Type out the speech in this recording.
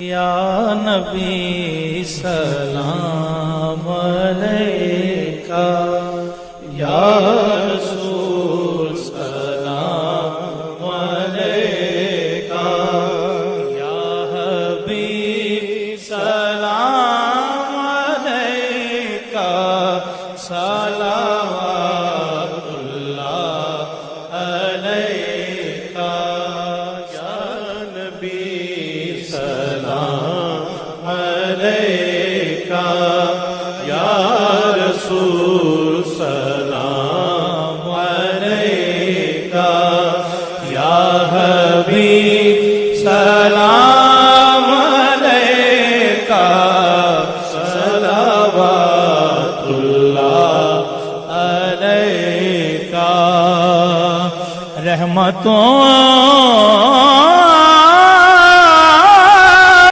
یا نبی سلام علیکہ، یا رسول سلام علیکہ، یا حبیب سلام علیکہ، صلوات اللہ علیکہ، یا نبی سلام علیکہ، یا رسول